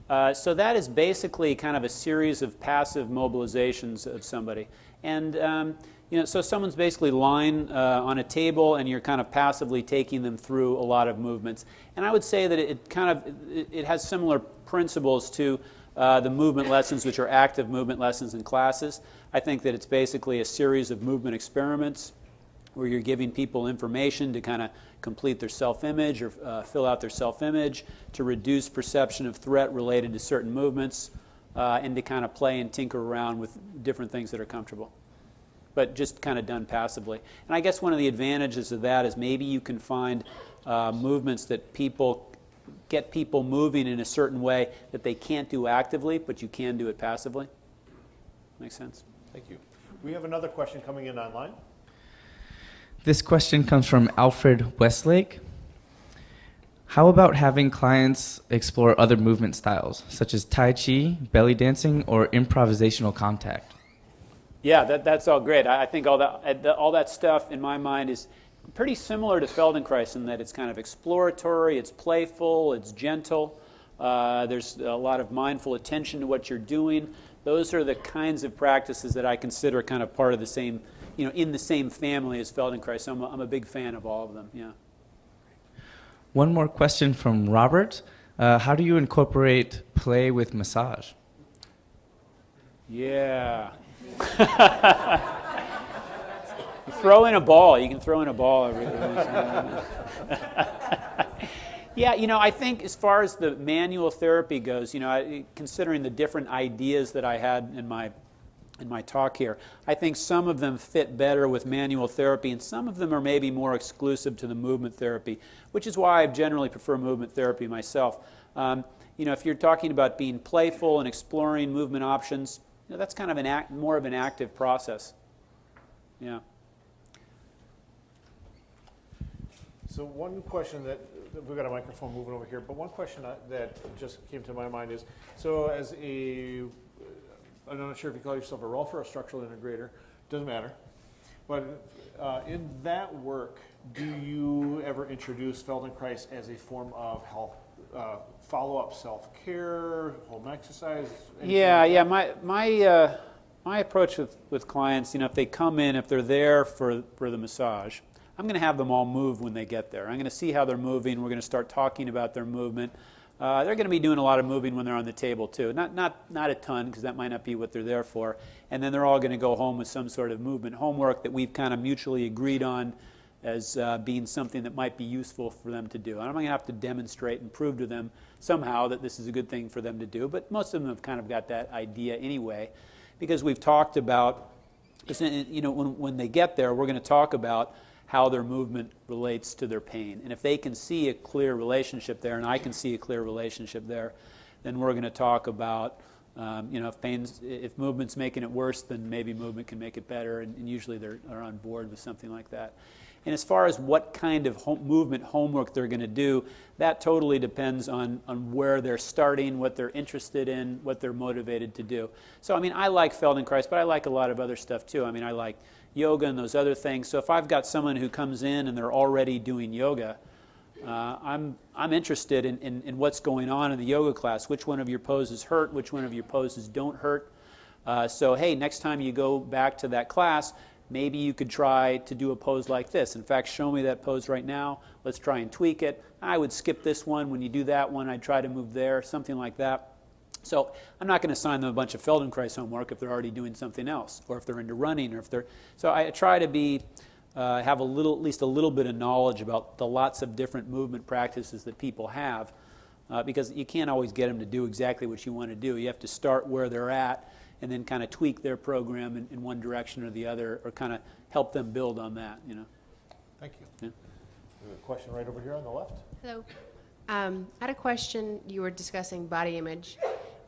S1: So that is basically kind of a series of passive mobilizations of somebody, and so someone's basically lying on a table, and you're kind of passively taking them through a lot of movements. And I would say that it has similar principles to the movement lessons, which are active movement lessons in classes. I think that it's basically a series of movement experiments where you're giving people information to kind of complete their self-image or fill out their self-image, to reduce perception of threat related to certain movements, and to kind of play and tinker around with different things that are comfortable, but just kind of done passively. And I guess one of the advantages of that is maybe you can find movements that get people moving in a certain way that they can't do actively, but you can do it passively. Makes sense?
S2: Thank you. We have another question coming in online.
S7: This question comes from Alfred Westlake. How about having clients explore other movement styles, such as Tai Chi, belly dancing, or improvisational contact?
S1: Yeah, that's all great. I think all that stuff in my mind is pretty similar to Feldenkrais in that it's kind of exploratory, it's playful, it's gentle. There's a lot of mindful attention to what you're doing. those are the kinds of practices that I consider kind of part of the same, in the same family as Feldenkrais. So I'm a big fan of all of them, yeah.
S7: One more question from Robert. How do you incorporate play with massage?
S1: Yeah. Throw in a ball. You can throw in a ball every once in a while. Yeah, I think as far as the manual therapy goes, considering the different ideas that I had in my talk here, I think some of them fit better with manual therapy, and some of them are maybe more exclusive to the movement therapy, which is why I generally prefer movement therapy myself. If you're talking about being playful and exploring movement options, that's kind of more of an active process. Yeah.
S2: So one question we've got a microphone moving over here, but one question that just came to my mind is, so as I'm not sure if you call yourself a Rolfer or a structural integrator, doesn't matter, but in that work, do you ever introduce Feldenkrais as a form of health, follow-up self-care, home exercise?
S1: Yeah. My approach with clients, if they come in, if they're there for the massage, I'm going to have them all move when they get there. I'm going to see how they're moving. We're going to start talking about their movement. They're going to be doing a lot of moving when they're on the table too. Not a ton, because that might not be what they're there for. And then they're all going to go home with some sort of movement homework that we've kind of mutually agreed on as being something that might be useful for them to do. And I'm going to have to demonstrate and prove to them somehow that this is a good thing for them to do. But most of them have kind of got that idea anyway, because we've talked about, when they get there, we're going to talk about how their movement relates to their pain. And if they can see a clear relationship there, and I can see a clear relationship there, then we're going to talk about, if movement's making it worse, then maybe movement can make it better, and usually they're on board with something like that. And as far as what kind of movement homework they're going to do, that totally depends on where they're starting, what they're interested in, what they're motivated to do. So, I like Feldenkrais, but I like a lot of other stuff too. I like yoga and those other things. So if I've got someone who comes in and they're already doing yoga, I'm interested in what's going on in the yoga class. Which one of your poses hurt? Which one of your poses don't hurt? So hey, next time you go back to that class, maybe you could try to do a pose like this. In fact, show me that pose right now. Let's try and tweak it. I would skip this one. When you do that one, I'd try to move there, something like that. So I'm not going to assign them a bunch of Feldenkrais homework if they're already doing something else, or if they're into running, or if they're. So I try to have at least a little bit of knowledge about the lots of different movement practices that people have, because you can't always get them to do exactly what you want to do. You have to start where they're at, and then kind of tweak their program in one direction or the other, or kind of help them build on that.
S2: Thank you.
S1: Yeah.
S2: There's a question right over here on the left.
S8: Hello. I had a question. You were discussing body image,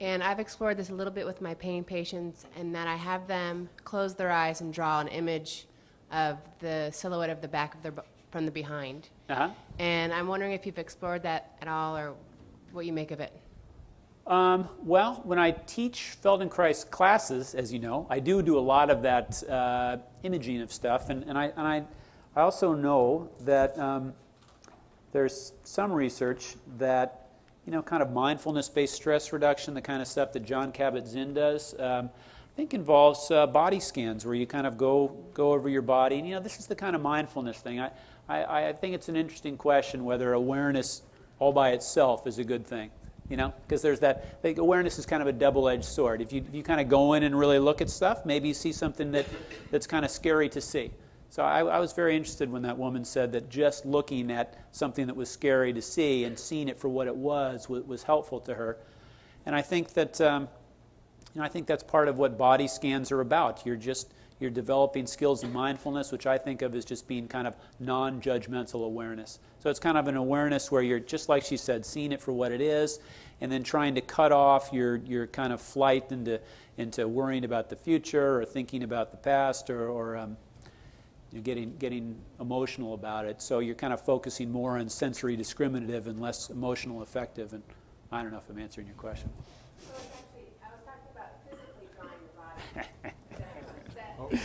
S8: and I've explored this a little bit with my pain patients, and that I have them close their eyes and draw an image of the silhouette of the back of from the behind.
S1: Uh-huh.
S8: And I'm wondering if you've explored that at all, or what you make of it.
S1: Well, when I teach Feldenkrais classes, as you know, I do a lot of that imaging of stuff, and I also know that there's some research that kind of mindfulness-based stress reduction, the kind of stuff that John Kabat-Zinn does, I think involves body scans where you kind of go over your body. And this is the kind of mindfulness thing. I think it's an interesting question whether awareness all by itself is a good thing. Because there's that, awareness is kind of a double-edged sword. If you kind of go in and really look at stuff, maybe you see something that's kind of scary to see. So I was very interested when that woman said that just looking at something that was scary to see and seeing it for what it was helpful to her. And I think that I think that's part of what body scans are about. You're developing skills in mindfulness, which I think of as just being kind of non-judgmental awareness. So it's kind of an awareness where you're, just like she said, seeing it for what it is, and then trying to cut off your kind of flight into worrying about the future or thinking about the past or getting emotional about it. So you're kind of focusing more on sensory discriminative and less emotional affective. And I don't know if I'm answering your question.
S8: So it's actually, I was talking about physically drawing the body.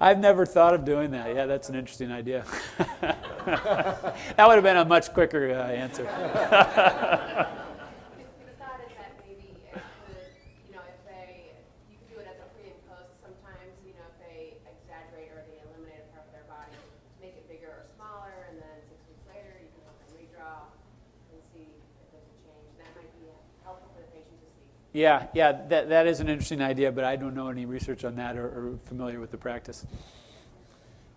S1: I've never thought of doing that. Yeah, that's an interesting idea. That would have been a much quicker answer.
S8: The thought is that maybe it could, if they
S1: Yeah, yeah, that is an interesting idea, but I don't know any research on that or familiar with the practice.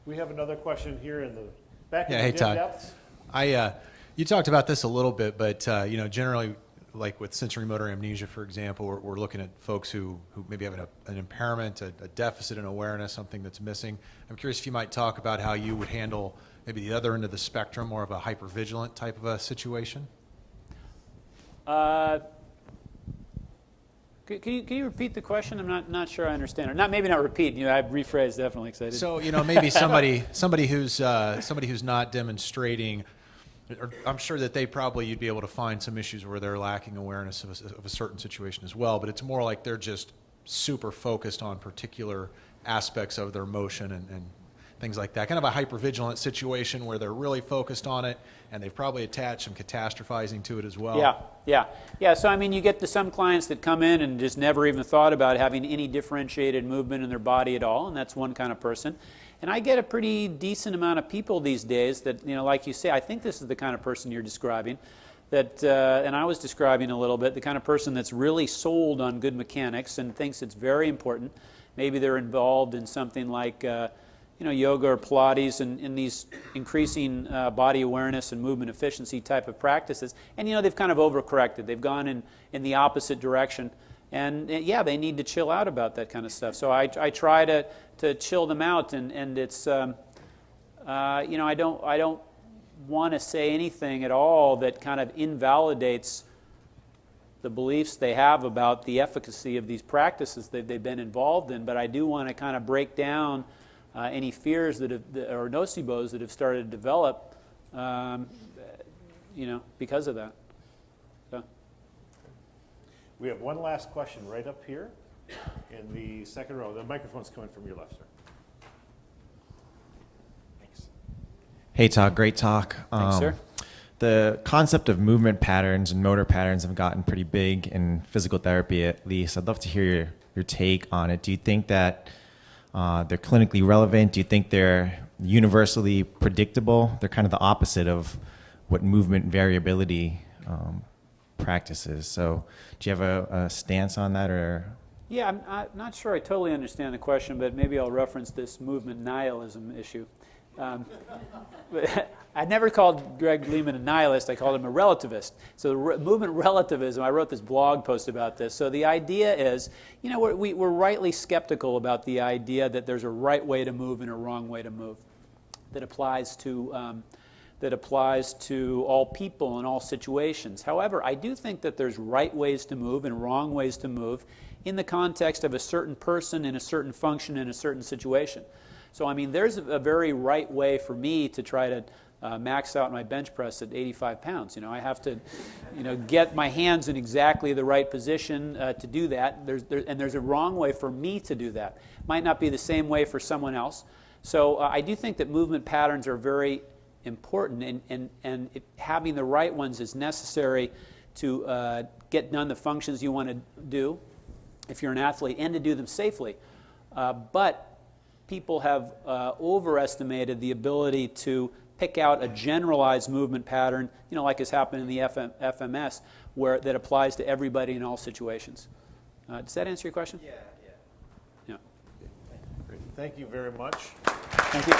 S2: We have another question here in the back.
S9: Yeah,
S2: in
S9: hey
S2: the
S9: Todd.
S2: depths.
S9: You talked about this a little bit, but generally, like with sensory motor amnesia, for example, we're looking at folks who maybe have an impairment, a deficit in awareness, something that's missing. I'm curious if you might talk about how you would handle maybe the other end of the spectrum, more of a hypervigilant type of a situation.
S1: Can you repeat the question? I'm not sure I understand. Or maybe not repeat. I rephrased definitely because I didn't.
S9: So maybe somebody who's not demonstrating. I'm sure that you'd be able to find some issues where they're lacking awareness of a certain situation as well, but it's more like they're just super focused on particular aspects of their motion and things like that. Kind of a hypervigilant situation where they're really focused on it and they've probably attached some catastrophizing to it as well.
S1: Yeah. So you get some clients that come in and just never even thought about having any differentiated movement in their body at all, and that's one kind of person. And I get a pretty decent amount of people these days that, like you say, I think this is the kind of person you're describing, that, and I was describing a little bit, the kind of person that's really sold on good mechanics and thinks it's very important. Maybe they're involved in something like, yoga or Pilates and in these increasing body awareness and movement efficiency type of practices. And, they've kind of overcorrected. They've gone in the opposite direction. And yeah, they need to chill out about that kind of stuff. So I try to chill them out, and it's I don't want to say anything at all that kind of invalidates the beliefs they have about the efficacy of these practices that they've been involved in. But I do want to kind of break down any fears or nocebos that have started to develop, because of that.
S2: We have one last question right up here in the second row. The microphone's coming from your left, sir.
S10: Thanks. Hey, Todd, great talk.
S1: Thanks, sir.
S10: The concept of movement patterns and motor patterns have gotten pretty big in physical therapy, at least. I'd love to hear your take on it. Do you think that they're clinically relevant? Do you think they're universally predictable? They're kind of the opposite of what movement variability practices. So do you have a stance on that? Or
S1: Yeah, I'm not sure I totally understand the question, but maybe I'll reference this movement nihilism issue. I never called Greg Lehman a nihilist. I called him a relativist. So movement relativism, I wrote this blog post about this. So the idea is, we're rightly skeptical about the idea that there's a right way to move and a wrong way to move that applies to all people in all situations. However, I do think that there's right ways to move and wrong ways to move in the context of a certain person in a certain function in a certain situation. So, there's a very right way for me to try to max out my bench press at 85 pounds. I have to, get my hands in exactly the right position to do that. And there's a wrong way for me to do that. Might not be the same way for someone else. So I do think that movement patterns are very important, and having the right ones is necessary to get done the functions you want to do if you're an athlete, and to do them safely. But people have overestimated the ability to pick out a generalized movement pattern, like has happened in the FMS, that applies to everybody in all situations. Does that answer your question?
S2: Great. Thank you very much.
S1: Thank you.